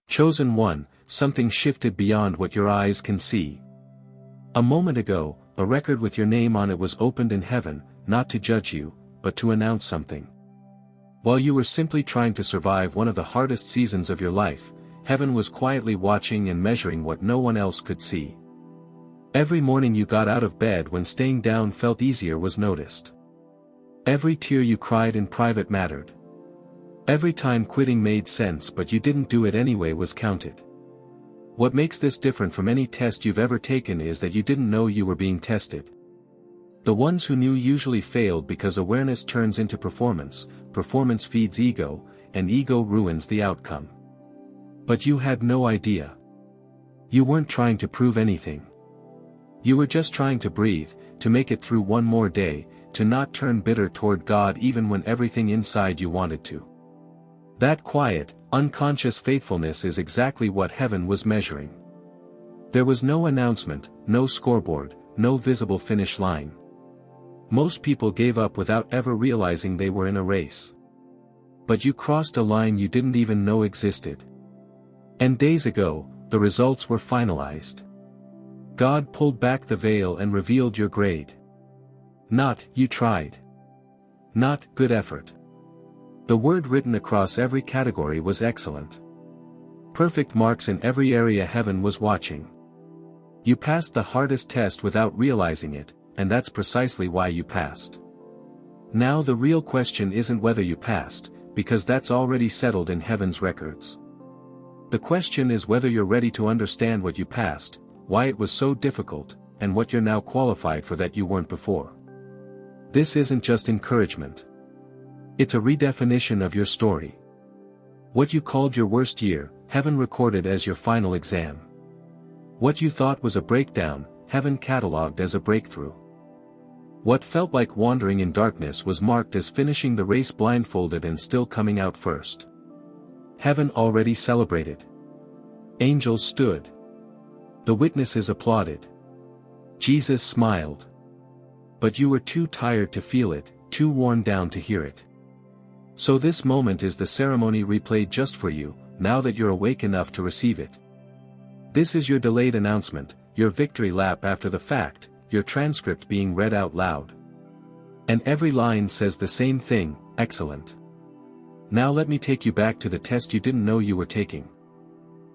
Chosen one, something shifted beyond what your eyes can see. A moment ago, a record with your name on it was opened in heaven, not to judge you, but to announce something. While you were simply trying to survive one of the hardest seasons of your life, heaven was quietly watching and measuring what no one else could see. Every morning you got out of bed when staying down felt easier was noticed. Every tear you cried in private mattered. Every time quitting made sense but you didn't do it anyway was counted. What makes this different from any test you've ever taken is that you didn't know you were being tested. The ones who knew usually failed because awareness turns into performance, performance feeds ego, and ego ruins the outcome. But you had no idea. You weren't trying to prove anything. You were just trying to breathe, to make it through one more day, to not turn bitter toward God even when everything inside you wanted to. That quiet, unconscious faithfulness is exactly what heaven was measuring. There was no announcement, no scoreboard, no visible finish line. Most people gave up without ever realizing they were in a race. But you crossed a line you didn't even know existed. And days ago, the results were finalized. God pulled back the veil and revealed your grade. Not, you tried. Not, good effort. The word written across every category was excellent. Perfect marks in every area heaven was watching. You passed the hardest test without realizing it, and that's precisely why you passed. Now the real question isn't whether you passed, because that's already settled in heaven's records. The question is whether you're ready to understand what you passed, why it was so difficult, and what you're now qualified for that you weren't before. This isn't just encouragement. It's a redefinition of your story. What you called your worst year, heaven recorded as your final exam. What you thought was a breakdown, heaven catalogued as a breakthrough. What felt like wandering in darkness was marked as finishing the race blindfolded and still coming out first. Heaven already celebrated. Angels stood. The witnesses applauded. Jesus smiled. But you were too tired to feel it, too worn down to hear it. So this moment is the ceremony replayed just for you, now that you're awake enough to receive it. This is your delayed announcement, your victory lap after the fact, your transcript being read out loud. And every line says the same thing, excellent. Now let me take you back to the test you didn't know you were taking.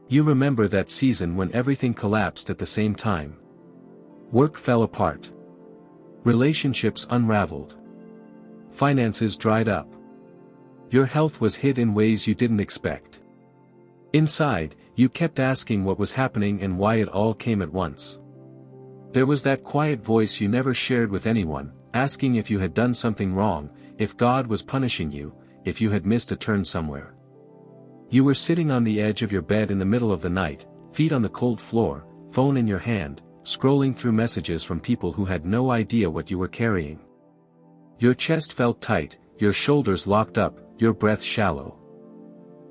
You remember that season when everything collapsed at the same time. Work fell apart. Relationships unraveled. Finances dried up. Your health was hit in ways you didn't expect. Inside, you kept asking what was happening and why it all came at once. There was that quiet voice you never shared with anyone, asking if you had done something wrong, if God was punishing you, if you had missed a turn somewhere. You were sitting on the edge of your bed in the middle of the night, feet on the cold floor, phone in your hand, scrolling through messages from people who had no idea what you were carrying. Your chest felt tight, your shoulders locked up, your breath shallow.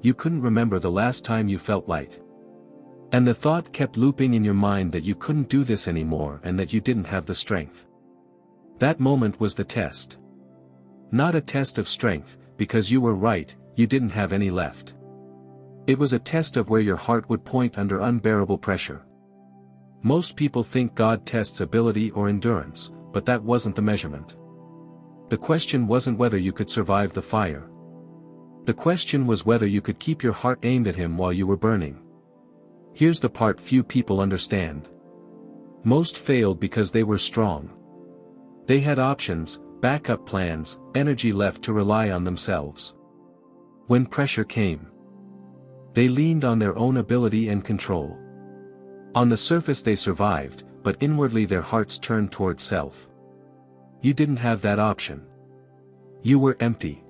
You couldn't remember the last time you felt light. And the thought kept looping in your mind that you couldn't do this anymore and that you didn't have the strength. That moment was the test. Not a test of strength, because you were right, you didn't have any left. It was a test of where your heart would point under unbearable pressure. Most people think God tests ability or endurance, but that wasn't the measurement. The question wasn't whether you could survive the fire. The question was whether you could keep your heart aimed at Him while you were burning. Here's the part few people understand. Most failed because they were strong. They had options, backup plans, energy left to rely on themselves. When pressure came, they leaned on their own ability and control. On the surface they survived, but inwardly their hearts turned toward self. You didn't have that option. You were empty.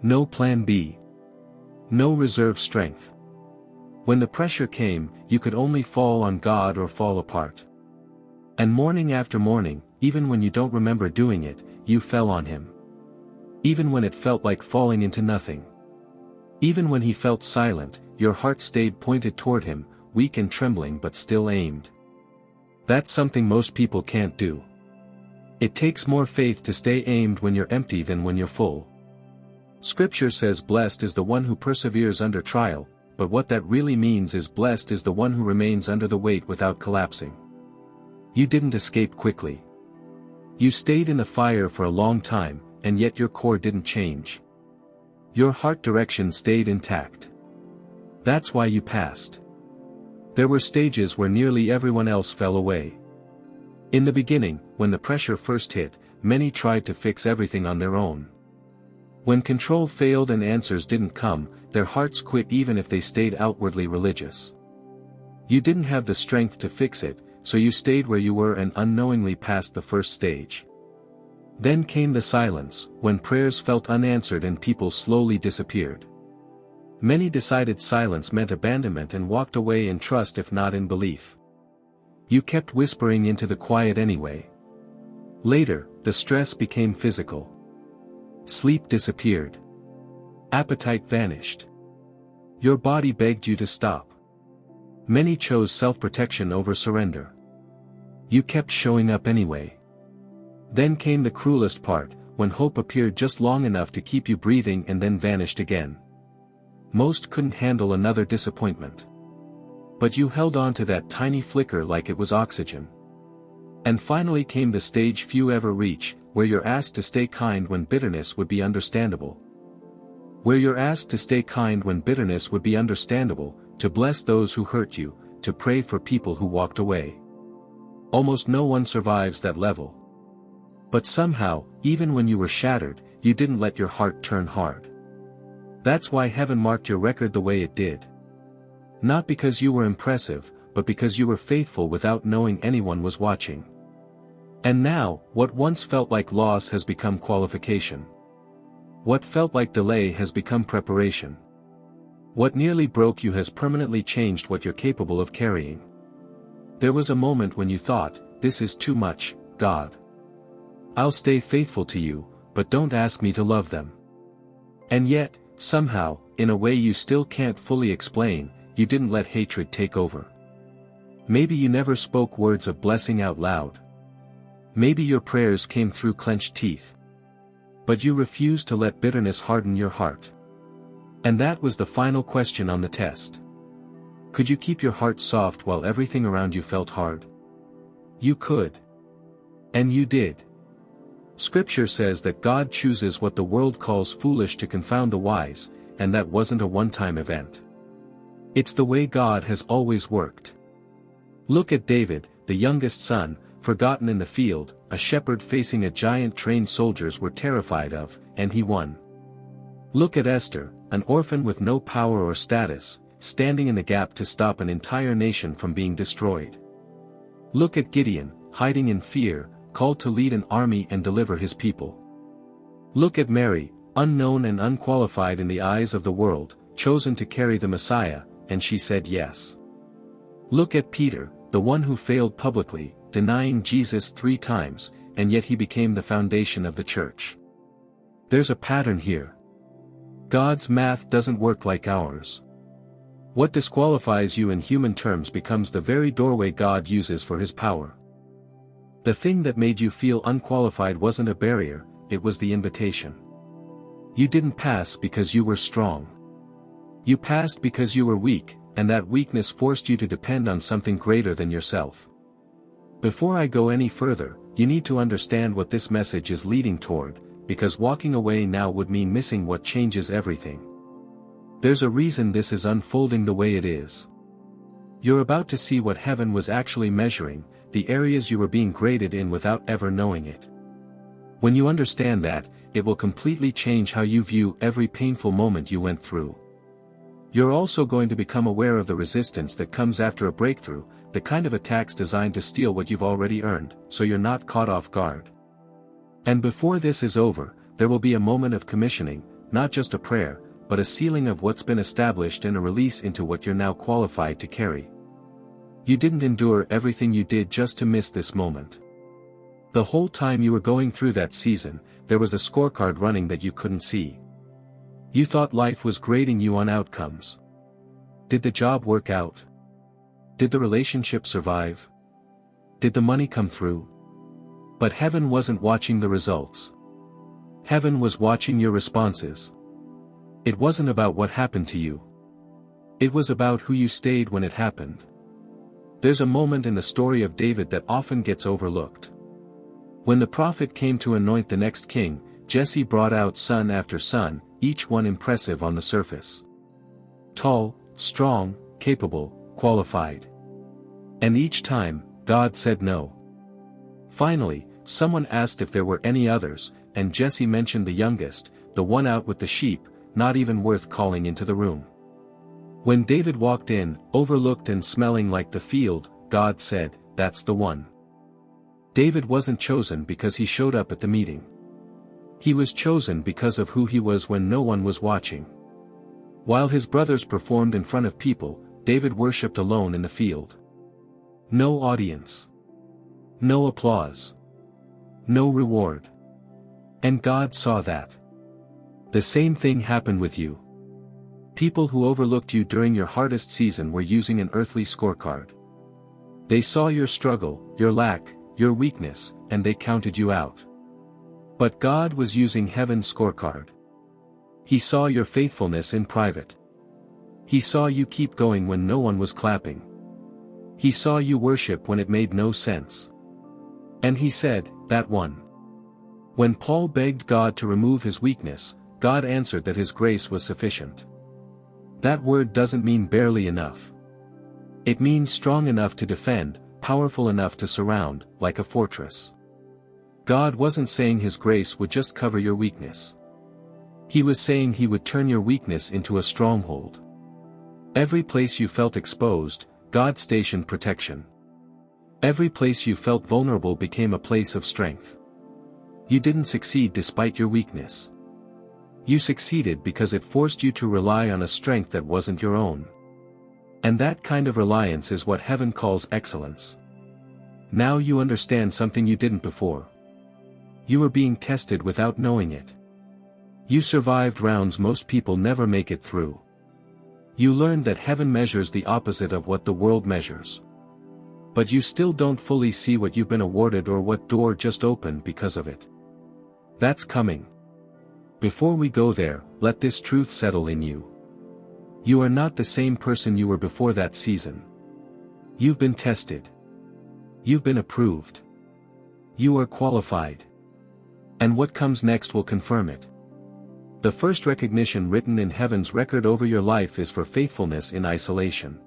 No plan B. No reserve strength. When the pressure came, you could only fall on God or fall apart. And morning after morning, even when you don't remember doing it, you fell on Him. Even when it felt like falling into nothing. Even when He felt silent, your heart stayed pointed toward Him, weak and trembling but still aimed. That's something most people can't do. It takes more faith to stay aimed when you're empty than when you're full. Scripture says blessed is the one who perseveres under trial, but what that really means is blessed is the one who remains under the weight without collapsing. You didn't escape quickly. You stayed in the fire for a long time, and yet your core didn't change. Your heart direction stayed intact. That's why you passed. There were stages where nearly everyone else fell away. In the beginning, when the pressure first hit, many tried to fix everything on their own. When control failed and answers didn't come, their hearts quit even if they stayed outwardly religious. You didn't have the strength to fix it, so you stayed where you were and unknowingly passed the first stage. Then came the silence, when prayers felt unanswered and people slowly disappeared. Many decided silence meant abandonment and walked away in trust if not in belief. You kept whispering into the quiet anyway. Later, the stress became physical. Sleep disappeared. Appetite vanished. Your body begged you to stop. Many chose self-protection over surrender. You kept showing up anyway. Then came the cruelest part, when hope appeared just long enough to keep you breathing and then vanished again. Most couldn't handle another disappointment. But you held on to that tiny flicker like it was oxygen. And finally came the stage few ever reach, where you're asked to stay kind when bitterness would be understandable. Where you're asked to stay kind when bitterness would be understandable, to bless those who hurt you, to pray for people who walked away. Almost no one survives that level. But somehow, even when you were shattered, you didn't let your heart turn hard. That's why heaven marked your record the way it did. Not because you were impressive, but because you were faithful without knowing anyone was watching. And now, what once felt like loss has become qualification. What felt like delay has become preparation. What nearly broke you has permanently changed what you're capable of carrying. There was a moment when you thought, "This is too much, God. I'll stay faithful to you, but don't ask me to love them." And yet, somehow, in a way you still can't fully explain, you didn't let hatred take over. Maybe you never spoke words of blessing out loud. Maybe your prayers came through clenched teeth. But you refused to let bitterness harden your heart. And that was the final question on the test. Could you keep your heart soft while everything around you felt hard? You could. And you did. Scripture says that God chooses what the world calls foolish to confound the wise, and that wasn't a one-time event. It's the way God has always worked. Look at David, the youngest son, forgotten in the field, a shepherd facing a giant trained soldiers were terrified of, and he won. Look at Esther, an orphan with no power or status, standing in the gap to stop an entire nation from being destroyed. Look at Gideon, hiding in fear, called to lead an army and deliver his people. Look at Mary, unknown and unqualified in the eyes of the world, chosen to carry the Messiah, and she said yes. Look at Peter, the one who failed publicly, denying Jesus 3 times, and yet he became the foundation of the church. There's a pattern here. God's math doesn't work like ours. What disqualifies you in human terms becomes the very doorway God uses for his power. The thing that made you feel unqualified wasn't a barrier, it was the invitation. You didn't pass because you were strong. You passed because you were weak, and that weakness forced you to depend on something greater than yourself. Before I go any further, you need to understand what this message is leading toward, because walking away now would mean missing what changes everything. There's a reason this is unfolding the way it is. You're about to see what heaven was actually measuring, the areas you were being graded in without ever knowing it. When you understand that, it will completely change how you view every painful moment you went through. You're also going to become aware of the resistance that comes after a breakthrough, the kind of attacks designed to steal what you've already earned, so you're not caught off guard. And before this is over, there will be a moment of commissioning, not just a prayer, but a sealing of what's been established and a release into what you're now qualified to carry. You didn't endure everything you did just to miss this moment. The whole time you were going through that season, there was a scorecard running that you couldn't see. You thought life was grading you on outcomes. Did the job work out? Did the relationship survive? Did the money come through? But heaven wasn't watching the results. Heaven was watching your responses. It wasn't about what happened to you. It was about who you stayed when it happened. There's a moment in the story of David that often gets overlooked. When the prophet came to anoint the next king, Jesse brought out son after son, each one impressive on the surface. Tall, strong, capable, qualified. And each time, God said no. Finally, someone asked if there were any others, and Jesse mentioned the youngest, the one out with the sheep, not even worth calling into the room. When David walked in, overlooked and smelling like the field, God said, "That's the one." David wasn't chosen because he showed up at the meeting. He was chosen because of who he was when no one was watching. While his brothers performed in front of people, David worshipped alone in the field. No audience. No applause. No reward. And God saw that. The same thing happened with you. People who overlooked you during your hardest season were using an earthly scorecard. They saw your struggle, your lack, your weakness, and they counted you out. But God was using heaven's scorecard. He saw your faithfulness in private. He saw you keep going when no one was clapping. He saw you worship when it made no sense. And he said, "That one." When Paul begged God to remove his weakness, God answered that his grace was sufficient. That word doesn't mean barely enough. It means strong enough to defend, powerful enough to surround, like a fortress. God wasn't saying his grace would just cover your weakness. He was saying he would turn your weakness into a stronghold. Every place you felt exposed, God stationed protection. Every place you felt vulnerable became a place of strength. You didn't succeed despite your weakness. You succeeded because it forced you to rely on a strength that wasn't your own. And that kind of reliance is what heaven calls excellence. Now you understand something you didn't before. You were being tested without knowing it. You survived rounds most people never make it through. You learned that heaven measures the opposite of what the world measures. But you still don't fully see what you've been awarded or what door just opened because of it. That's coming. Before we go there, let this truth settle in you. You are not the same person you were before that season. You've been tested. You've been approved. You are qualified. And what comes next will confirm it. The first recognition written in heaven's record over your life is for faithfulness in isolation.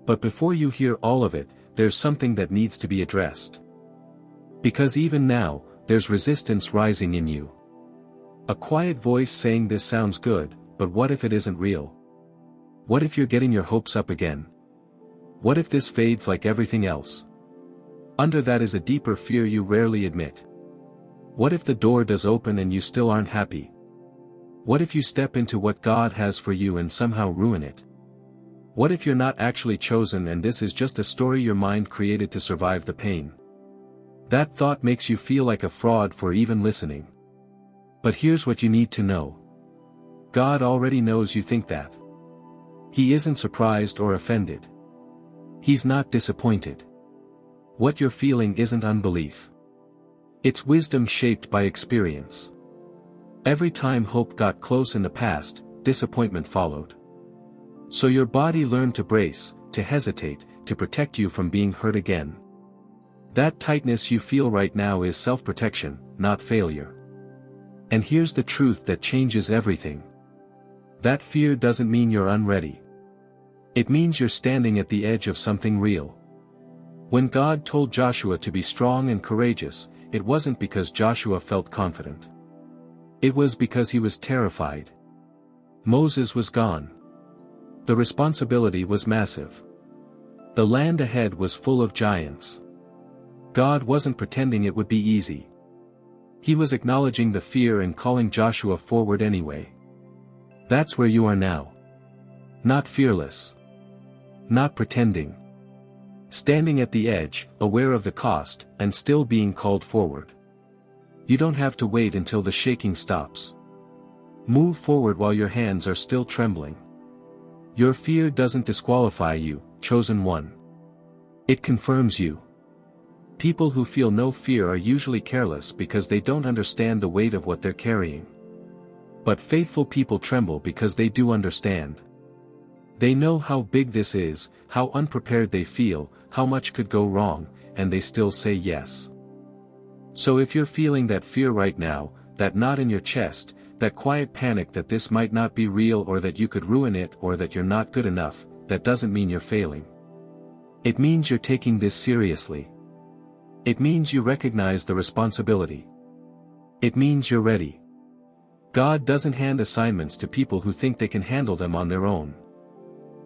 But before you hear all of it, there's something that needs to be addressed. Because even now, there's resistance rising in you. A quiet voice saying this sounds good, but what if it isn't real? What if you're getting your hopes up again? What if this fades like everything else? Under that is a deeper fear you rarely admit. What if the door does open and you still aren't happy? What if you step into what God has for you and somehow ruin it? What if you're not actually chosen and this is just a story your mind created to survive the pain? That thought makes you feel like a fraud for even listening. But here's what you need to know. God already knows you think that. He isn't surprised or offended. He's not disappointed. What you're feeling isn't unbelief. It's wisdom shaped by experience. Every time hope got close in the past, disappointment followed. So your body learned to brace, to hesitate, to protect you from being hurt again. That tightness you feel right now is self-protection, not failure. And here's the truth that changes everything. That fear doesn't mean you're unready. It means you're standing at the edge of something real. When God told Joshua to be strong and courageous, it wasn't because Joshua felt confident. It was because he was terrified. Moses was gone. The responsibility was massive. The land ahead was full of giants. God wasn't pretending it would be easy. He was acknowledging the fear and calling Joshua forward anyway. That's where you are now. Not fearless. Not pretending. Standing at the edge, aware of the cost, and still being called forward. You don't have to wait until the shaking stops. Move forward while your hands are still trembling. Your fear doesn't disqualify you, chosen one. It confirms you. People who feel no fear are usually careless because they don't understand the weight of what they're carrying. But faithful people tremble because they do understand. They know how big this is, how unprepared they feel, how much could go wrong, and they still say yes. So if you're feeling that fear right now, that knot in your chest, that quiet panic that this might not be real or that you could ruin it or that you're not good enough, that doesn't mean you're failing. It means you're taking this seriously. It means you recognize the responsibility. It means you're ready. God doesn't hand assignments to people who think they can handle them on their own.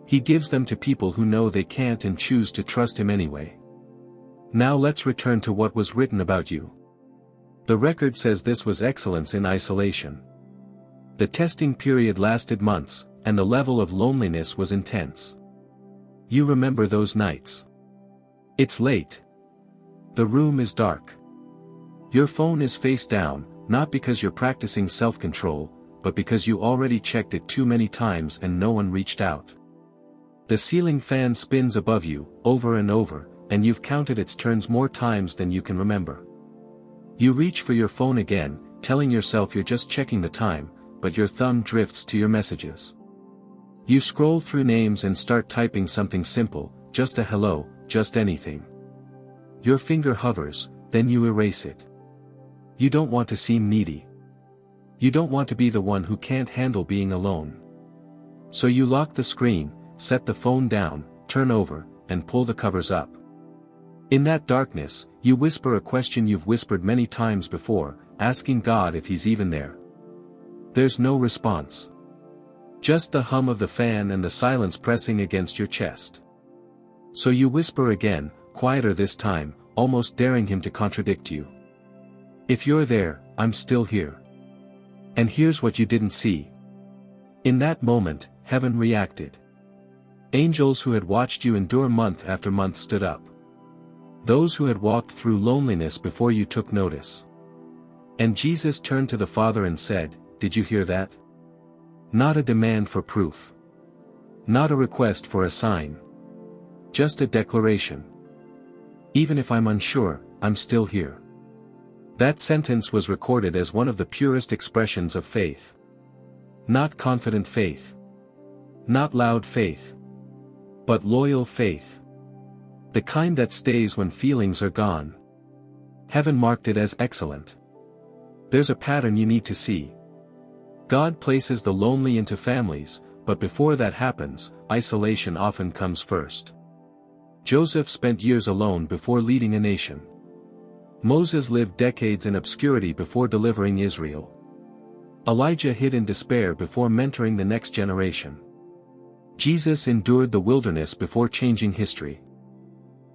He gives them to people who know they can't and choose to trust Him anyway. Now let's return to what was written about you. The record says this was excellence in isolation. The testing period lasted months, and the level of loneliness was intense. You remember those nights. It's late. The room is dark. Your phone is face down, not because you're practicing self-control, but because you already checked it too many times and no one reached out. The ceiling fan spins above you, over and over, and you've counted its turns more times than you can remember. You reach for your phone again, telling yourself you're just checking the time, but your thumb drifts to your messages. You scroll through names and start typing something simple, just a hello, just anything. Your finger hovers, then you erase it. You don't want to seem needy. You don't want to be the one who can't handle being alone. So you lock the screen, set the phone down, turn over, and pull the covers up. In that darkness, you whisper a question you've whispered many times before, asking God if He's even there. There's no response. Just the hum of the fan and the silence pressing against your chest. So you whisper again, quieter this time, almost daring Him to contradict you. If you're there, I'm still here. And here's what you didn't see. In that moment, heaven reacted. Angels who had watched you endure month after month stood up. Those who had walked through loneliness before you took notice. And Jesus turned to the Father and said, "Did you hear that? Not a demand for proof. Not a request for a sign. Just a declaration. Even if I'm unsure, I'm still here." That sentence was recorded as one of the purest expressions of faith. Not confident faith. Not loud faith. But loyal faith. The kind that stays when feelings are gone. Heaven marked it as excellent. There's a pattern you need to see. God places the lonely into families, but before that happens, isolation often comes first. Joseph spent years alone before leading a nation. Moses lived decades in obscurity before delivering Israel. Elijah hid in despair before mentoring the next generation. Jesus endured the wilderness before changing history.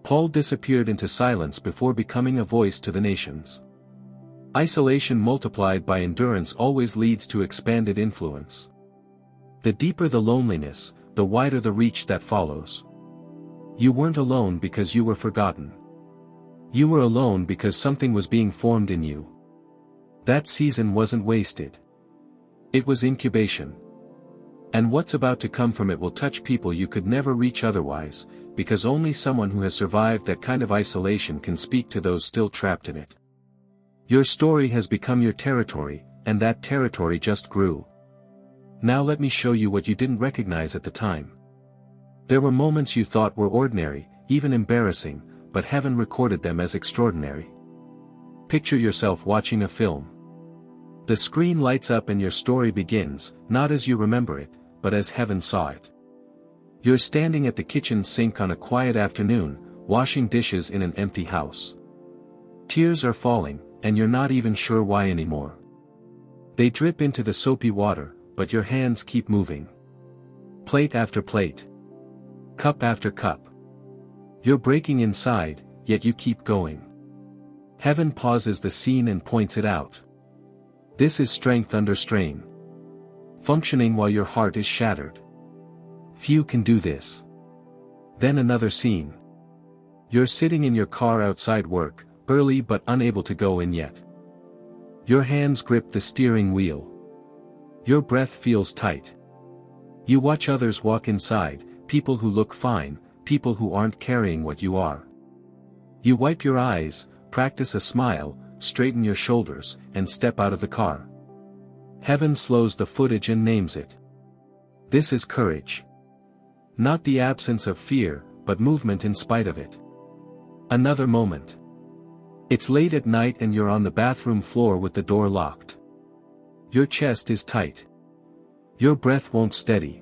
Paul disappeared into silence before becoming a voice to the nations. Isolation multiplied by endurance always leads to expanded influence. The deeper the loneliness, the wider the reach that follows. You weren't alone because you were forgotten. You were alone because something was being formed in you. That season wasn't wasted. It was incubation. And what's about to come from it will touch people you could never reach otherwise, because only someone who has survived that kind of isolation can speak to those still trapped in it. Your story has become your territory, and that territory just grew. Now let me show you what you didn't recognize at the time. There were moments you thought were ordinary, even embarrassing, but heaven recorded them as extraordinary. Picture yourself watching a film. The screen lights up and your story begins, not as you remember it, but as heaven saw it. You're standing at the kitchen sink on a quiet afternoon, washing dishes in an empty house. Tears are falling, and you're not even sure why anymore. They drip into the soapy water, but your hands keep moving. Plate after plate. Cup after cup. You're breaking inside, yet you keep going. Heaven pauses the scene and points it out. This is strength under strain. Functioning while your heart is shattered. Few can do this. Then another scene. You're sitting in your car outside work, early but unable to go in yet. Your hands grip the steering wheel. Your breath feels tight. You watch others walk inside, people who look fine, people who aren't carrying what you are. You wipe your eyes, practice a smile, straighten your shoulders, and step out of the car. Heaven slows the footage and names it. This is courage. Not the absence of fear, but movement in spite of it. Another moment. It's late at night and you're on the bathroom floor with the door locked. Your chest is tight. Your breath won't steady.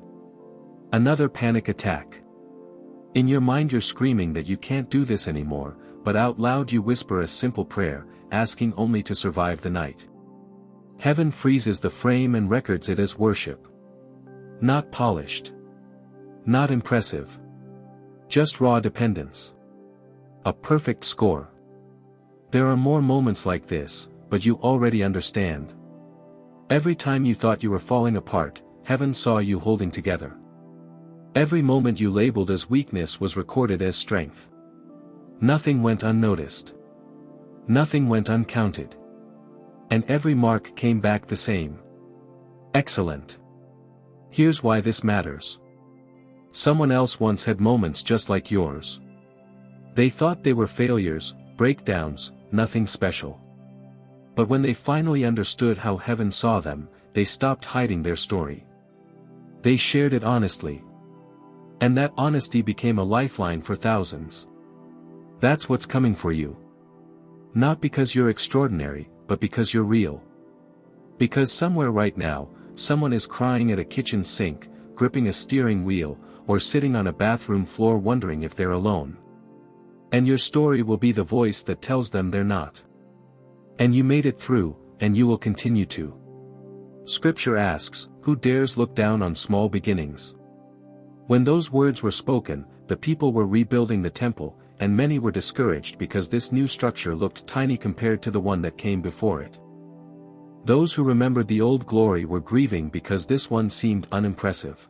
Another panic attack. In your mind you're screaming that you can't do this anymore, but out loud you whisper a simple prayer, asking only to survive the night. Heaven freezes the frame and records it as worship. Not polished. Not impressive. Just raw dependence. A perfect score. There are more moments like this, but you already understand. Every time you thought you were falling apart, heaven saw you holding together. Every moment you labeled as weakness was recorded as strength. Nothing went unnoticed. Nothing went uncounted. And every mark came back the same. Excellent. Here's why this matters. Someone else once had moments just like yours. They thought they were failures, breakdowns, nothing special. But when they finally understood how heaven saw them, they stopped hiding their story. They shared it honestly. And that honesty became a lifeline for thousands. That's what's coming for you. Not because you're extraordinary, but because you're real. Because somewhere right now, someone is crying at a kitchen sink, gripping a steering wheel, or sitting on a bathroom floor wondering if they're alone. And your story will be the voice that tells them they're not. And you made it through, and you will continue to. Scripture asks, who dares look down on small beginnings? When those words were spoken, the people were rebuilding the temple, and many were discouraged because this new structure looked tiny compared to the one that came before it. Those who remembered the old glory were grieving because this one seemed unimpressive.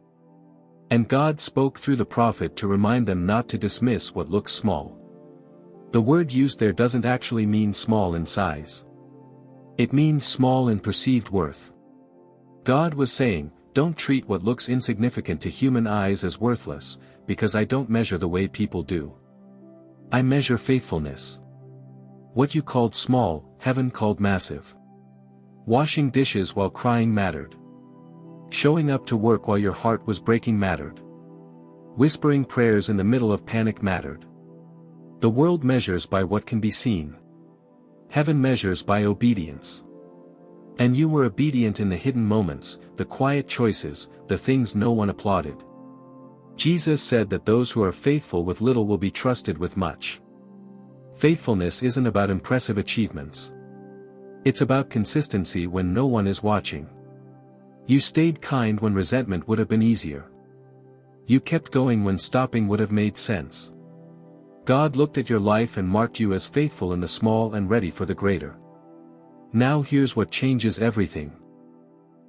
And God spoke through the prophet to remind them not to dismiss what looks small. The word used there doesn't actually mean small in size. It means small in perceived worth. God was saying, don't treat what looks insignificant to human eyes as worthless, because I don't measure the way people do. I measure faithfulness. What you called small, heaven called massive. Washing dishes while crying mattered. Showing up to work while your heart was breaking mattered. Whispering prayers in the middle of panic mattered. The world measures by what can be seen. Heaven measures by obedience. And you were obedient in the hidden moments, the quiet choices, the things no one applauded. Jesus said that those who are faithful with little will be trusted with much. Faithfulness isn't about impressive achievements. It's about consistency when no one is watching. You stayed kind when resentment would have been easier. You kept going when stopping would have made sense. God looked at your life and marked you as faithful in the small and ready for the greater. Now here's what changes everything.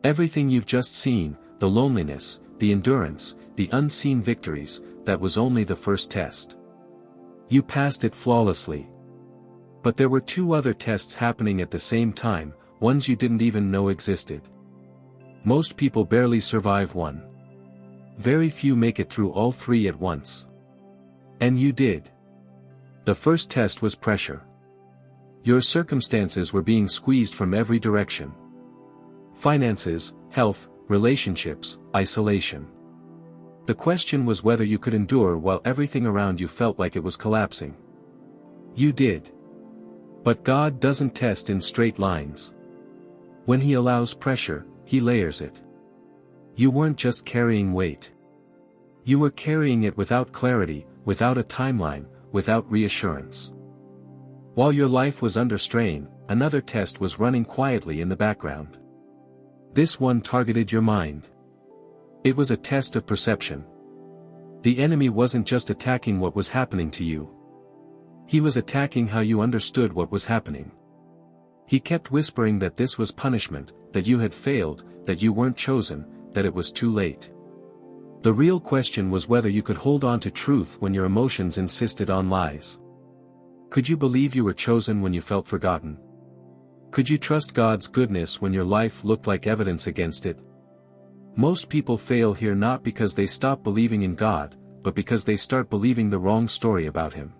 Everything you've just seen, the loneliness, the endurance, the unseen victories, that was only the first test. You passed it flawlessly. But there were two other tests happening at the same time, ones you didn't even know existed. Most people barely survive one. Very few make it through all three at once. And you did. The first test was pressure. Your circumstances were being squeezed from every direction. Finances, health, relationships, isolation. The question was whether you could endure while everything around you felt like it was collapsing. You did. But God doesn't test in straight lines. When He allows pressure, He layers it. You weren't just carrying weight. You were carrying it without clarity, without a timeline, without reassurance. While your life was under strain, another test was running quietly in the background. This one targeted your mind. It was a test of perception. The enemy wasn't just attacking what was happening to you. He was attacking how you understood what was happening. He kept whispering that this was punishment, that you had failed, that you weren't chosen, that it was too late. The real question was whether you could hold on to truth when your emotions insisted on lies. Could you believe you were chosen when you felt forgotten? Could you trust God's goodness when your life looked like evidence against it? Most people fail here not because they stop believing in God, but because they start believing the wrong story about Him.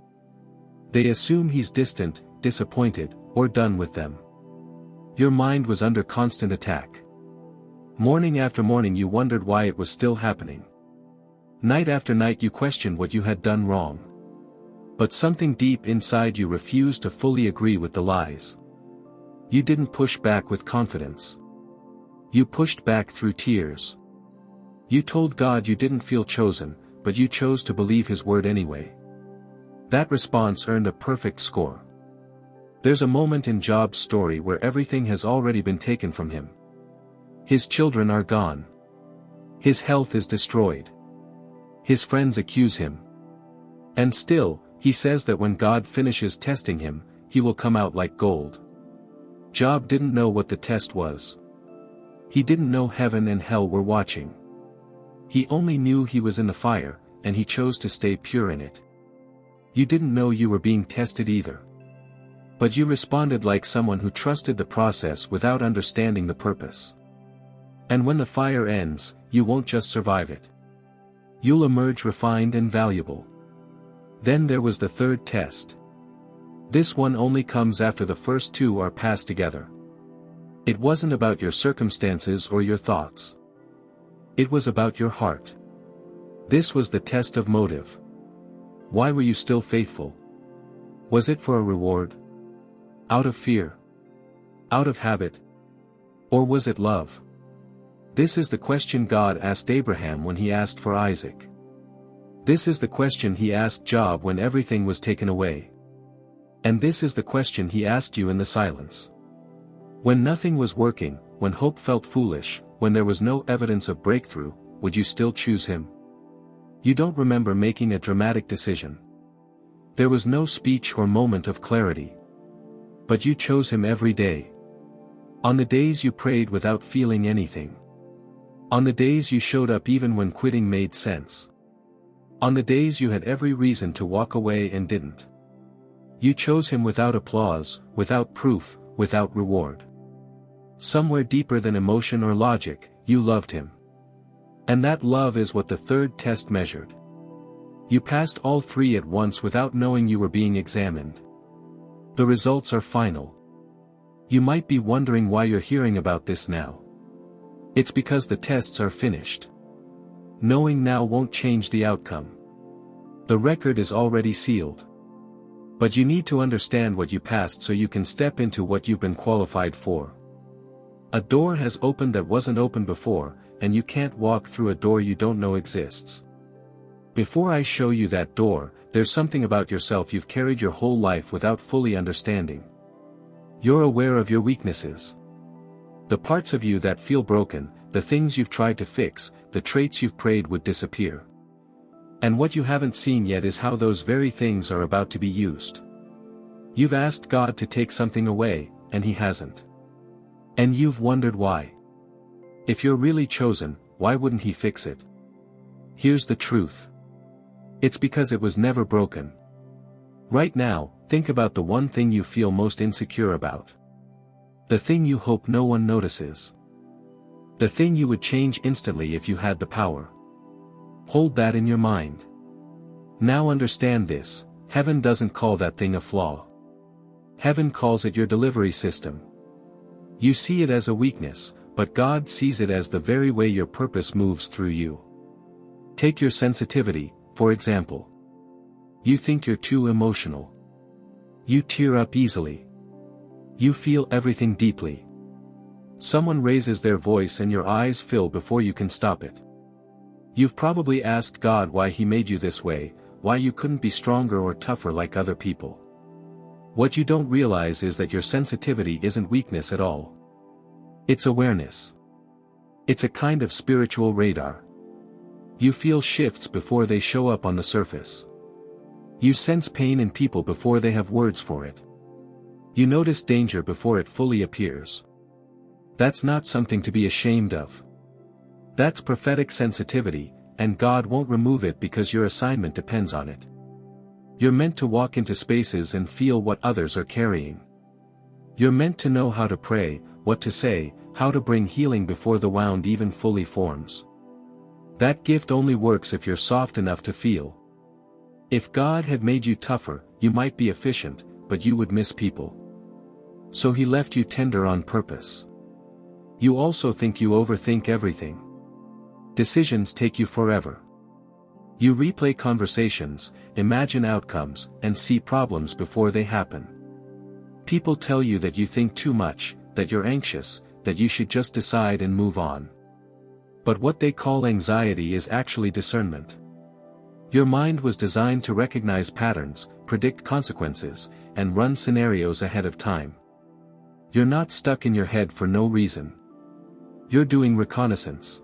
They assume He's distant, disappointed, or done with them. Your mind was under constant attack. Morning after morning you wondered why it was still happening. Night after night you questioned what you had done wrong. But something deep inside you refused to fully agree with the lies. You didn't push back with confidence. You pushed back through tears. You told God you didn't feel chosen, but you chose to believe His word anyway. That response earned a perfect score. There's a moment in Job's story where everything has already been taken from him. His children are gone. His health is destroyed. His friends accuse him. And still, he says that when God finishes testing him, he will come out like gold. Job didn't know what the test was. He didn't know heaven and hell were watching. He only knew he was in the fire, and he chose to stay pure in it. You didn't know you were being tested either. But you responded like someone who trusted the process without understanding the purpose. And when the fire ends, you won't just survive it. You'll emerge refined and valuable. Then there was the third test. This one only comes after the first two are passed together. It wasn't about your circumstances or your thoughts. It was about your heart. This was the test of motive. Why were you still faithful? Was it for a reward? Out of fear? Out of habit? Or was it love? This is the question God asked Abraham when he asked for Isaac. This is the question he asked Job when everything was taken away. And this is the question he asked you in the silence. When nothing was working, when hope felt foolish, when there was no evidence of breakthrough, would you still choose him? You don't remember making a dramatic decision. There was no speech or moment of clarity. But you chose him every day. On the days you prayed without feeling anything. On the days you showed up even when quitting made sense. On the days you had every reason to walk away and didn't. You chose him without applause, without proof, without reward. Somewhere deeper than emotion or logic, you loved him. And that love is what the third test measured. You passed all three at once without knowing you were being examined. The results are final. You might be wondering why you're hearing about this now. It's because the tests are finished. Knowing now won't change the outcome. The record is already sealed. But you need to understand what you passed so you can step into what you've been qualified for. A door has opened that wasn't open before, and you can't walk through a door you don't know exists. Before I show you that door, there's something about yourself you've carried your whole life without fully understanding. You're aware of your weaknesses. The parts of you that feel broken, the things you've tried to fix, the traits you've prayed would disappear. And what you haven't seen yet is how those very things are about to be used. You've asked God to take something away, and He hasn't. And you've wondered why. If you're really chosen, why wouldn't He fix it? Here's the truth. It's because it was never broken. Right now, think about the one thing you feel most insecure about. The thing you hope no one notices. The thing you would change instantly if you had the power. Hold that in your mind. Now understand this, heaven doesn't call that thing a flaw. Heaven calls it your delivery system. You see it as a weakness, but God sees it as the very way your purpose moves through you. Take your sensitivity, for example. You think you're too emotional. You tear up easily. You feel everything deeply. Someone raises their voice and your eyes fill before you can stop it. You've probably asked God why He made you this way, why you couldn't be stronger or tougher like other people. What you don't realize is that your sensitivity isn't weakness at all. It's awareness. It's a kind of spiritual radar. You feel shifts before they show up on the surface. You sense pain in people before they have words for it. You notice danger before it fully appears. That's not something to be ashamed of. That's prophetic sensitivity, and God won't remove it because your assignment depends on it. You're meant to walk into spaces and feel what others are carrying. You're meant to know how to pray, what to say, how to bring healing before the wound even fully forms. That gift only works if you're soft enough to feel. If God had made you tougher, you might be efficient, but you would miss people. So He left you tender on purpose. You also think you overthink everything. Decisions take you forever. You replay conversations, imagine outcomes, and see problems before they happen. People tell you that you think too much, that you're anxious, that you should just decide and move on. But what they call anxiety is actually discernment. Your mind was designed to recognize patterns, predict consequences, and run scenarios ahead of time. You're not stuck in your head for no reason. You're doing reconnaissance.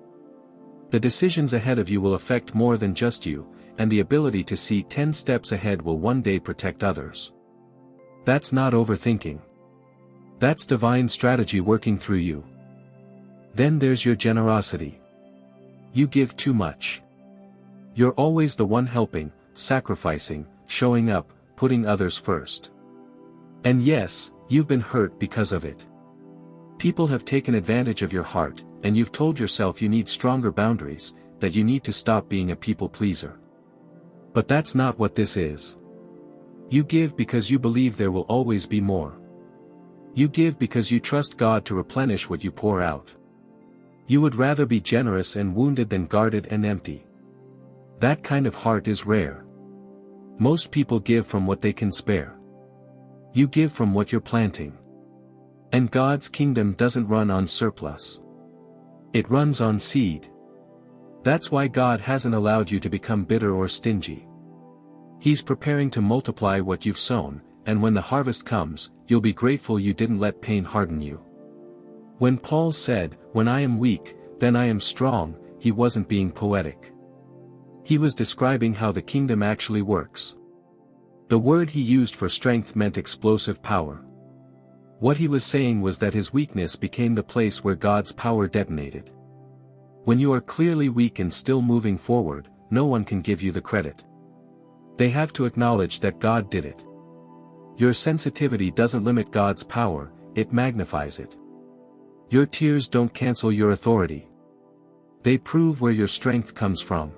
The decisions ahead of you will affect more than just you, and the ability to see 10 steps ahead will one day protect others. That's not overthinking. That's divine strategy working through you. Then there's your generosity. You give too much. You're always the one helping, sacrificing, showing up, putting others first. And yes, you've been hurt because of it. People have taken advantage of your heart, and you've told yourself you need stronger boundaries, that you need to stop being a people pleaser. But that's not what this is. You give because you believe there will always be more. You give because you trust God to replenish what you pour out. You would rather be generous and wounded than guarded and empty. That kind of heart is rare. Most people give from what they can spare. You give from what you're planting. And God's kingdom doesn't run on surplus. It runs on seed. That's why God hasn't allowed you to become bitter or stingy. He's preparing to multiply what you've sown, and when the harvest comes, you'll be grateful you didn't let pain harden you. When Paul said, "When I am weak, then I am strong," he wasn't being poetic. He was describing how the kingdom actually works. The word he used for strength meant explosive power. What he was saying was that his weakness became the place where God's power detonated. When you are clearly weak and still moving forward, no one can give you the credit. They have to acknowledge that God did it. Your sensitivity doesn't limit God's power, it magnifies it. Your tears don't cancel your authority. They prove where your strength comes from.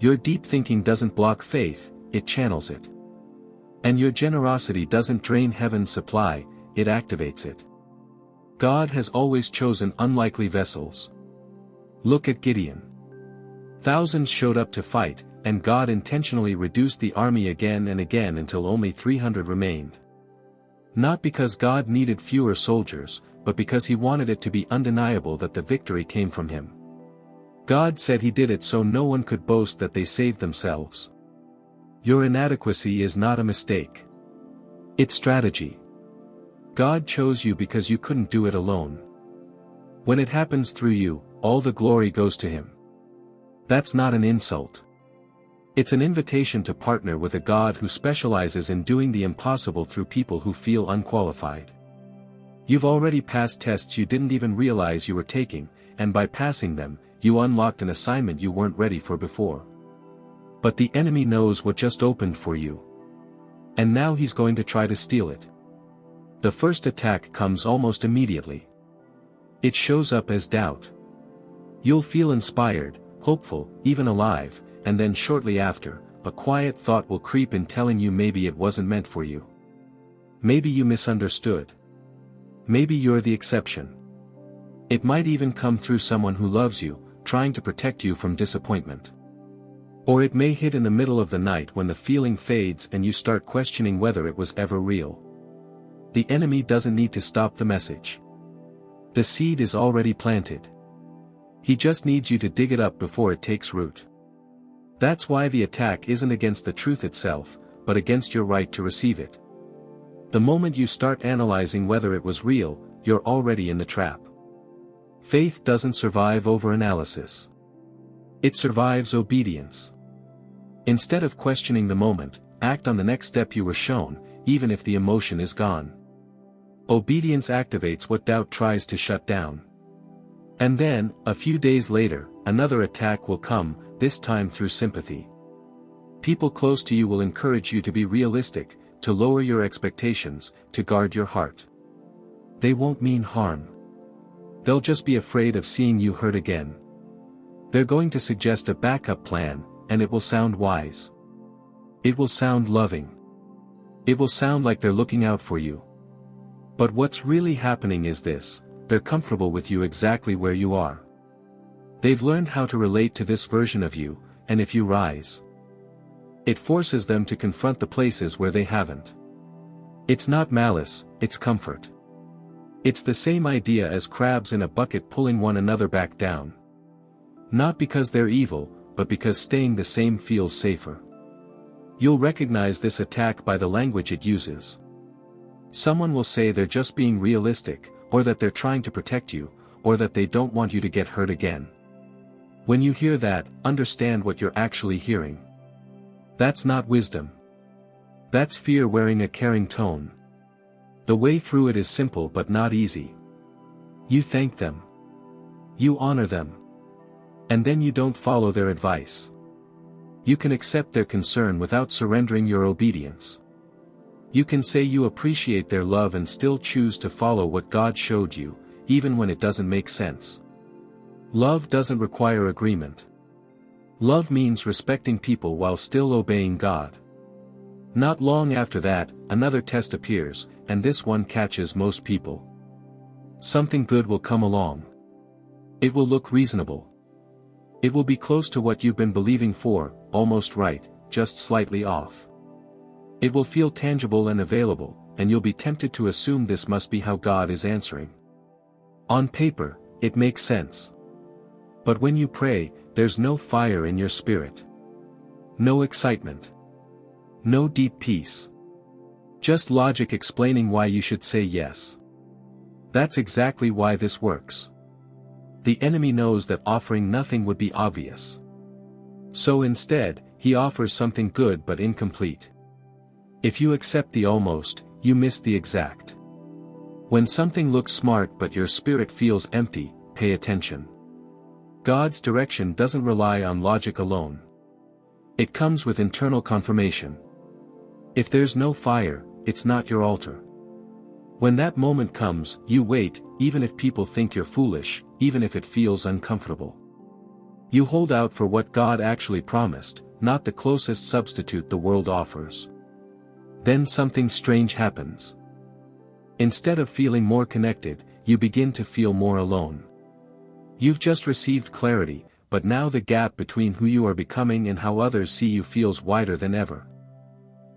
Your deep thinking doesn't block faith, it channels it. And your generosity doesn't drain heaven's supply, it activates it. God has always chosen unlikely vessels. Look at Gideon. Thousands showed up to fight, and God intentionally reduced the army again and again until only 300 remained. Not because God needed fewer soldiers, but because he wanted it to be undeniable that the victory came from him. God said he did it so no one could boast that they saved themselves. Your inadequacy is not a mistake. It's strategy. God chose you because you couldn't do it alone. When it happens through you, all the glory goes to him. That's not an insult. It's an invitation to partner with a God who specializes in doing the impossible through people who feel unqualified. You've already passed tests you didn't even realize you were taking, and by passing them, you unlocked an assignment you weren't ready for before. But the enemy knows what just opened for you. And now he's going to try to steal it. The first attack comes almost immediately. It shows up as doubt. You'll feel inspired, hopeful, even alive, and then shortly after, a quiet thought will creep in telling you maybe it wasn't meant for you. Maybe you misunderstood. Maybe you're the exception. It might even come through someone who loves you, trying to protect you from disappointment. Or it may hit in the middle of the night when the feeling fades and you start questioning whether it was ever real. The enemy doesn't need to stop the message. The seed is already planted. He just needs you to dig it up before it takes root. That's why the attack isn't against the truth itself, but against your right to receive it. The moment you start analyzing whether it was real, you're already in the trap. Faith doesn't survive overanalysis. It survives obedience. Instead of questioning the moment, act on the next step you were shown, even if the emotion is gone. Obedience activates what doubt tries to shut down. And then, a few days later, another attack will come, this time through sympathy. People close to you will encourage you to be realistic, to lower your expectations, to guard your heart. They won't mean harm. They'll just be afraid of seeing you hurt again. They're going to suggest a backup plan, and it will sound wise. It will sound loving. It will sound like they're looking out for you. But what's really happening is this: they're comfortable with you exactly where you are. They've learned how to relate to this version of you, and if you rise, it forces them to confront the places where they haven't. It's not malice, it's comfort. It's the same idea as crabs in a bucket pulling one another back down. Not because they're evil, but because staying the same feels safer. You'll recognize this attack by the language it uses. Someone will say they're just being realistic, or that they're trying to protect you, or that they don't want you to get hurt again. When you hear that, understand what you're actually hearing. That's not wisdom. That's fear wearing a caring tone. The way through it is simple but not easy. You thank them. You honor them. And then you don't follow their advice. You can accept their concern without surrendering your obedience. You can say you appreciate their love and still choose to follow what God showed you, even when it doesn't make sense. Love doesn't require agreement. Love means respecting people while still obeying God. Not long after that, another test appears, and this one catches most people. Something good will come along. It will look reasonable. It will be close to what you've been believing for, almost right, just slightly off. It will feel tangible and available, and you'll be tempted to assume this must be how God is answering. On paper, it makes sense. But when you pray, there's no fire in your spirit. No excitement. No deep peace. Just logic explaining why you should say yes. That's exactly why this works. The enemy knows that offering nothing would be obvious. So instead, he offers something good but incomplete. If you accept the almost, you miss the exact. When something looks smart but your spirit feels empty, pay attention. God's direction doesn't rely on logic alone. It comes with internal confirmation. If there's no fire, it's not your altar. When that moment comes, you wait, even if people think you're foolish, even if it feels uncomfortable. You hold out for what God actually promised, not the closest substitute the world offers. Then something strange happens. Instead of feeling more connected, you begin to feel more alone. You've just received clarity, but now the gap between who you are becoming and how others see you feels wider than ever.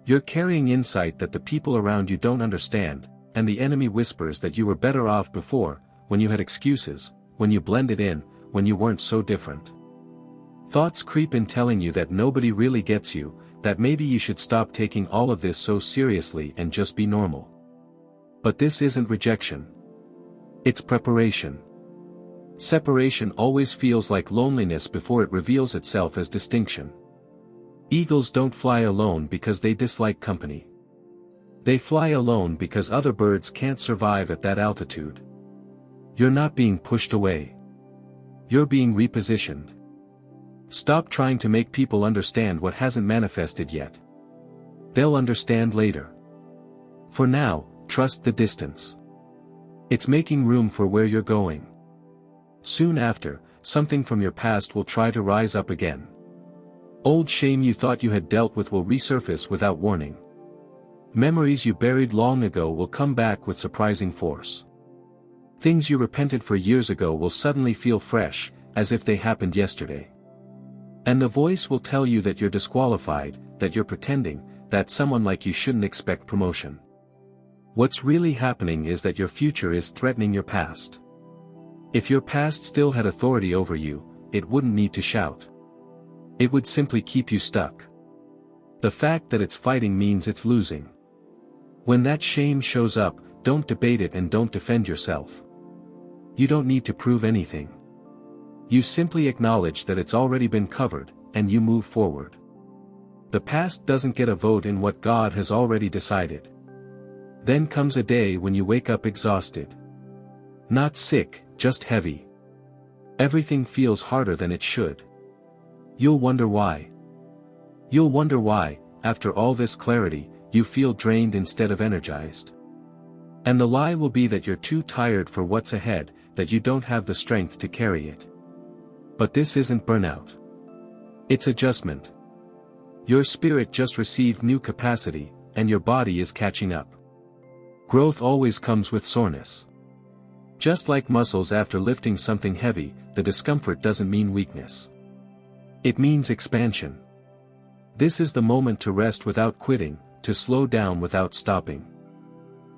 You're carrying insight that the people around you don't understand, and the enemy whispers that you were better off before, when you had excuses, when you blended in, when you weren't so different. Thoughts creep in telling you that nobody really gets you, that maybe you should stop taking all of this so seriously and just be normal. But this isn't rejection. It's preparation. Separation always feels like loneliness before it reveals itself as distinction. Eagles don't fly alone because they dislike company. They fly alone because other birds can't survive at that altitude. You're not being pushed away. You're being repositioned. Stop trying to make people understand what hasn't manifested yet. They'll understand later. For now, trust the distance. It's making room for where you're going. Soon after, something from your past will try to rise up again. Old shame you thought you had dealt with will resurface without warning. Memories you buried long ago will come back with surprising force. Things you repented for years ago will suddenly feel fresh, as if they happened yesterday. And the voice will tell you that you're disqualified, that you're pretending, that someone like you shouldn't expect promotion. What's really happening is that your future is threatening your past. If your past still had authority over you, it wouldn't need to shout. It would simply keep you stuck. The fact that it's fighting means it's losing. When that shame shows up, don't debate it and don't defend yourself. You don't need to prove anything. You simply acknowledge that it's already been covered, and you move forward. The past doesn't get a vote in what God has already decided. Then comes a day when you wake up exhausted. Not sick, just heavy. Everything feels harder than it should. You'll wonder why. You'll wonder why, after all this clarity, you feel drained instead of energized. And the lie will be that you're too tired for what's ahead, that you don't have the strength to carry it. But this isn't burnout. It's adjustment. Your spirit just received new capacity, and your body is catching up. Growth always comes with soreness. Just like muscles after lifting something heavy, the discomfort doesn't mean weakness. It means expansion. This is the moment to rest without quitting, to slow down without stopping.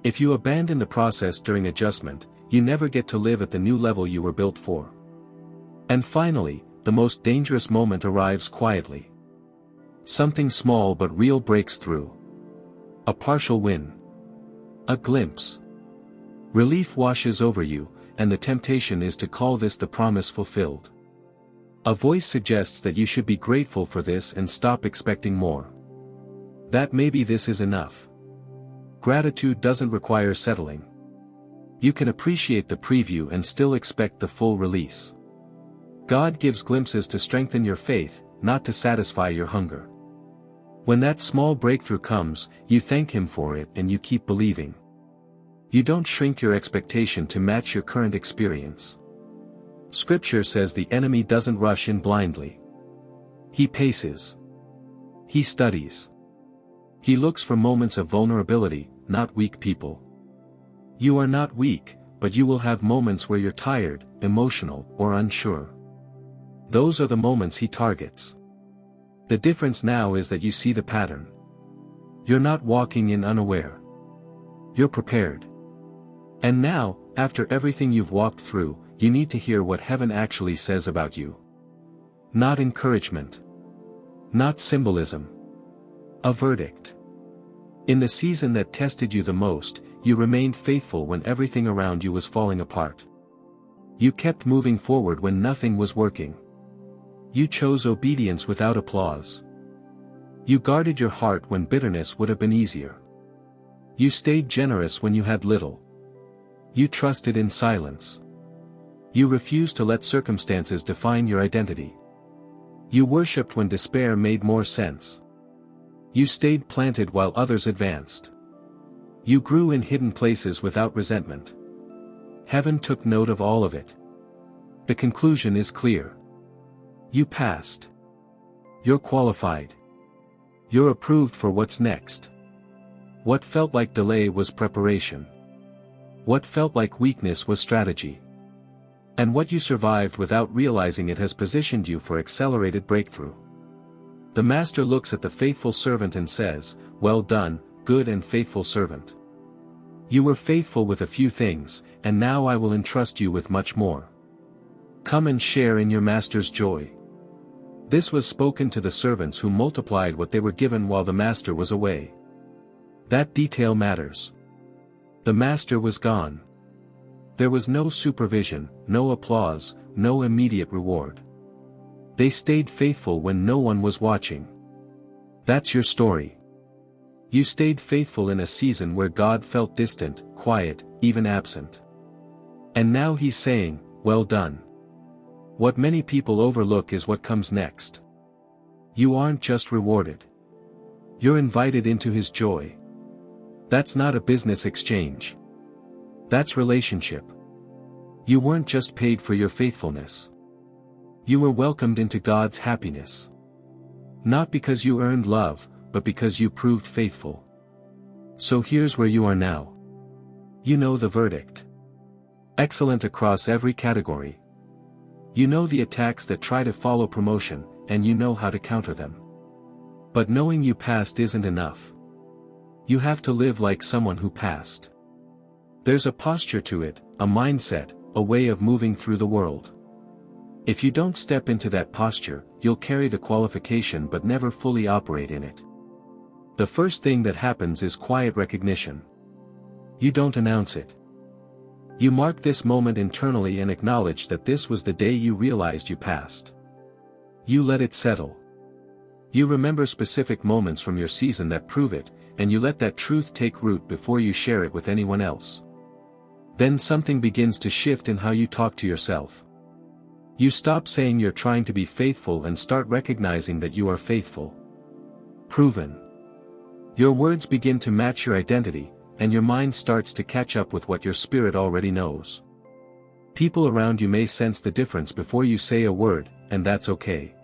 If you abandon the process during adjustment, you never get to live at the new level you were built for. And finally, the most dangerous moment arrives quietly. Something small but real breaks through. A partial win. A glimpse. Relief washes over you, and the temptation is to call this the promise fulfilled. A voice suggests that you should be grateful for this and stop expecting more. That maybe this is enough. Gratitude doesn't require settling. You can appreciate the preview and still expect the full release. God gives glimpses to strengthen your faith, not to satisfy your hunger. When that small breakthrough comes, you thank Him for it and you keep believing. You don't shrink your expectation to match your current experience. Scripture says the enemy doesn't rush in blindly. He paces. He studies. He looks for moments of vulnerability, not weak people. You are not weak, but you will have moments where you're tired, emotional, or unsure. Those are the moments He targets. The difference now is that you see the pattern. You're not walking in unaware. You're prepared. And now, after everything you've walked through, you need to hear what heaven actually says about you. Not encouragement. Not symbolism. A verdict. In the season that tested you the most, you remained faithful when everything around you was falling apart. You kept moving forward when nothing was working. You chose obedience without applause. You guarded your heart when bitterness would have been easier. You stayed generous when you had little. You trusted in silence. You refused to let circumstances define your identity. You worshipped when despair made more sense. You stayed planted while others advanced. You grew in hidden places without resentment. Heaven took note of all of it. The conclusion is clear. You passed. You're qualified. You're approved for what's next. What felt like delay was preparation. What felt like weakness was strategy. And what you survived without realizing it has positioned you for accelerated breakthrough. The Master looks at the faithful servant and says, "Well done, good and faithful servant. You were faithful with a few things, and now I will entrust you with much more. Come and share in your Master's joy." This was spoken to the servants who multiplied what they were given while the Master was away. That detail matters. The Master was gone. There was no supervision, no applause, no immediate reward. They stayed faithful when no one was watching. That's your story. You stayed faithful in a season where God felt distant, quiet, even absent. And now He's saying, "Well done." What many people overlook is what comes next. You aren't just rewarded. You're invited into His joy. That's not a business exchange. That's relationship. You weren't just paid for your faithfulness. You were welcomed into God's happiness. Not because you earned love, but because you proved faithful. So here's where you are now. You know the verdict. Excellent across every category. You know the attacks that try to follow promotion, and you know how to counter them. But knowing you passed isn't enough. You have to live like someone who passed. There's a posture to it, a mindset, a way of moving through the world. If you don't step into that posture, you'll carry the qualification but never fully operate in it. The first thing that happens is quiet recognition. You don't announce it. You mark this moment internally and acknowledge that this was the day you realized you passed. You let it settle. You remember specific moments from your season that prove it, and you let that truth take root before you share it with anyone else. Then something begins to shift in how you talk to yourself. You stop saying you're trying to be faithful and start recognizing that you are faithful. Proven. Your words begin to match your identity, and your mind starts to catch up with what your spirit already knows. People around you may sense the difference before you say a word, and that's okay.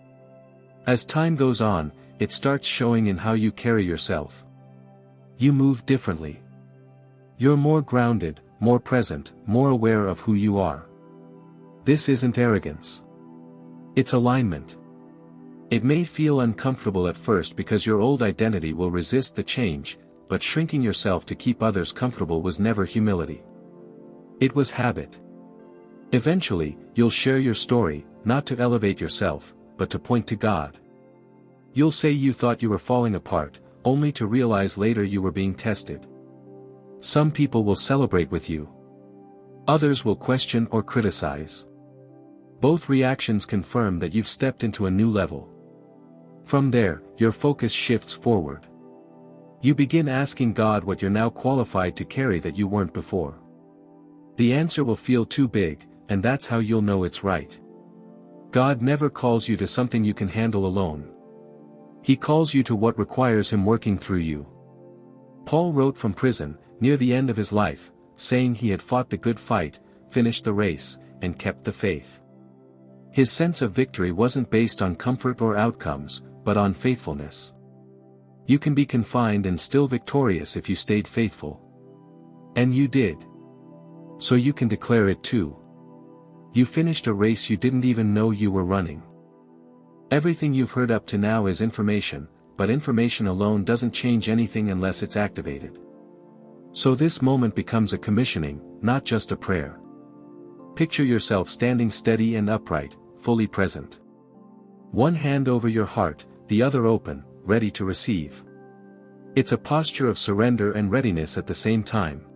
As time goes on, it starts showing in how you carry yourself. You move differently. You're more grounded, more present, more aware of who you are. This isn't arrogance. It's alignment. It may feel uncomfortable at first because your old identity will resist the change, but shrinking yourself to keep others comfortable was never humility. It was habit. Eventually, you'll share your story, not to elevate yourself, but to point to God. You'll say you thought you were falling apart, only to realize later you were being tested. Some people will celebrate with you. Others will question or criticize. Both reactions confirm that you've stepped into a new level. From there, your focus shifts forward. You begin asking God what you're now qualified to carry that you weren't before. The answer will feel too big, and that's how you'll know it's right. God never calls you to something you can handle alone. He calls you to what requires Him working through you. Paul wrote from prison, near the end of his life, saying he had fought the good fight, finished the race, and kept the faith. His sense of victory wasn't based on comfort or outcomes, but on faithfulness. You can be confined and still victorious if you stayed faithful. And you did. So you can declare it too. You finished a race you didn't even know you were running. Everything you've heard up to now is information, but information alone doesn't change anything unless it's activated. So this moment becomes a commissioning, not just a prayer. Picture yourself standing steady and upright, fully present. One hand over your heart, the other open, ready to receive. It's a posture of surrender and readiness at the same time.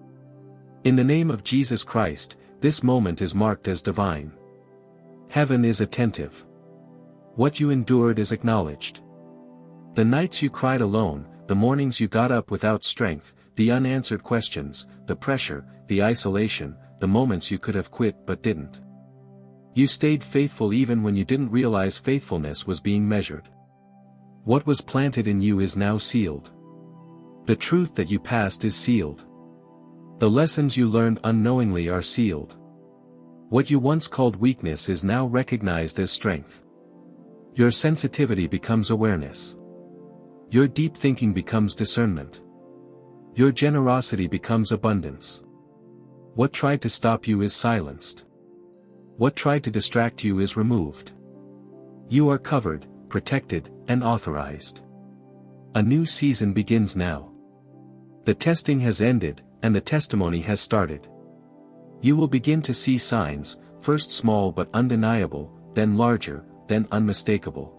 In the name of Jesus Christ, this moment is marked as divine. Heaven is attentive. What you endured is acknowledged. The nights you cried alone, the mornings you got up without strength, the unanswered questions, the pressure, the isolation, the moments you could have quit but didn't. You stayed faithful even when you didn't realize faithfulness was being measured. What was planted in you is now sealed. The truth that you passed is sealed. The lessons you learned unknowingly are sealed. What you once called weakness is now recognized as strength. Your sensitivity becomes awareness. Your deep thinking becomes discernment. Your generosity becomes abundance. What tried to stop you is silenced. What tried to distract you is removed. You are covered, protected, and authorized. A new season begins now. The testing has ended, and the testimony has started. You will begin to see signs, first small but undeniable, then larger, then unmistakable.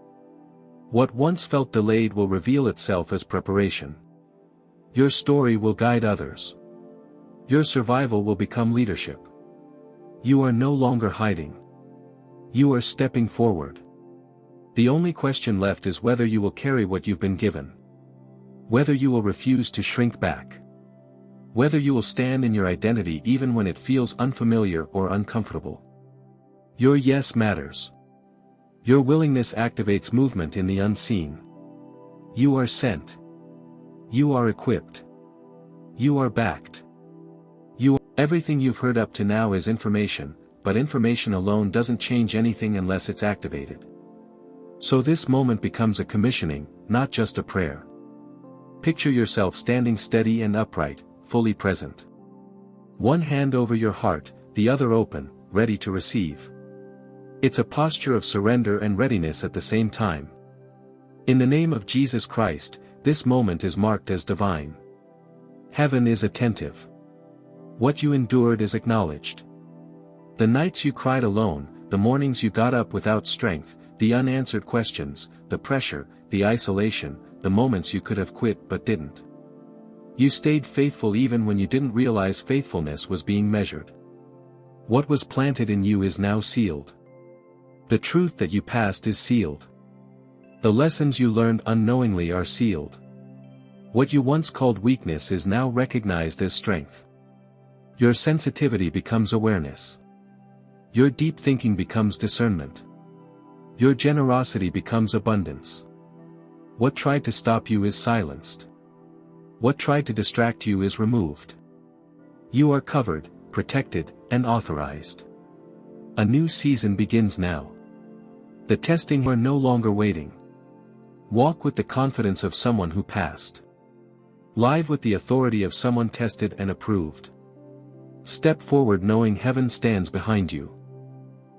What once felt delayed will reveal itself as preparation. Your story will guide others. Your survival will become leadership. You are no longer hiding. You are stepping forward. The only question left is whether you will carry what you've been given. Whether you will refuse to shrink back. Whether you will stand in your identity even when it feels unfamiliar or uncomfortable. Your yes matters. Your willingness activates movement in the unseen. You are sent. You are equipped. You are backed. Everything you've heard up to now is information, but information alone doesn't change anything unless it's activated. So this moment becomes a commissioning, not just a prayer. Picture yourself standing steady and upright, fully present. One hand over your heart, the other open, ready to receive. It's a posture of surrender and readiness at the same time. In the name of Jesus Christ, this moment is marked as divine. Heaven is attentive. What you endured is acknowledged. The nights you cried alone, the mornings you got up without strength, the unanswered questions, the pressure, the isolation, the moments you could have quit but didn't. You stayed faithful even when you didn't realize faithfulness was being measured. What was planted in you is now sealed. The truth that you passed is sealed. The lessons you learned unknowingly are sealed. What you once called weakness is now recognized as strength. Your sensitivity becomes awareness. Your deep thinking becomes discernment. Your generosity becomes abundance. What tried to stop you is silenced. What tried to distract you is removed. You are covered, protected, and authorized. A new season begins now. The testing are no longer waiting. Walk with the confidence of someone who passed. Live with the authority of someone tested and approved. Step forward knowing heaven stands behind you.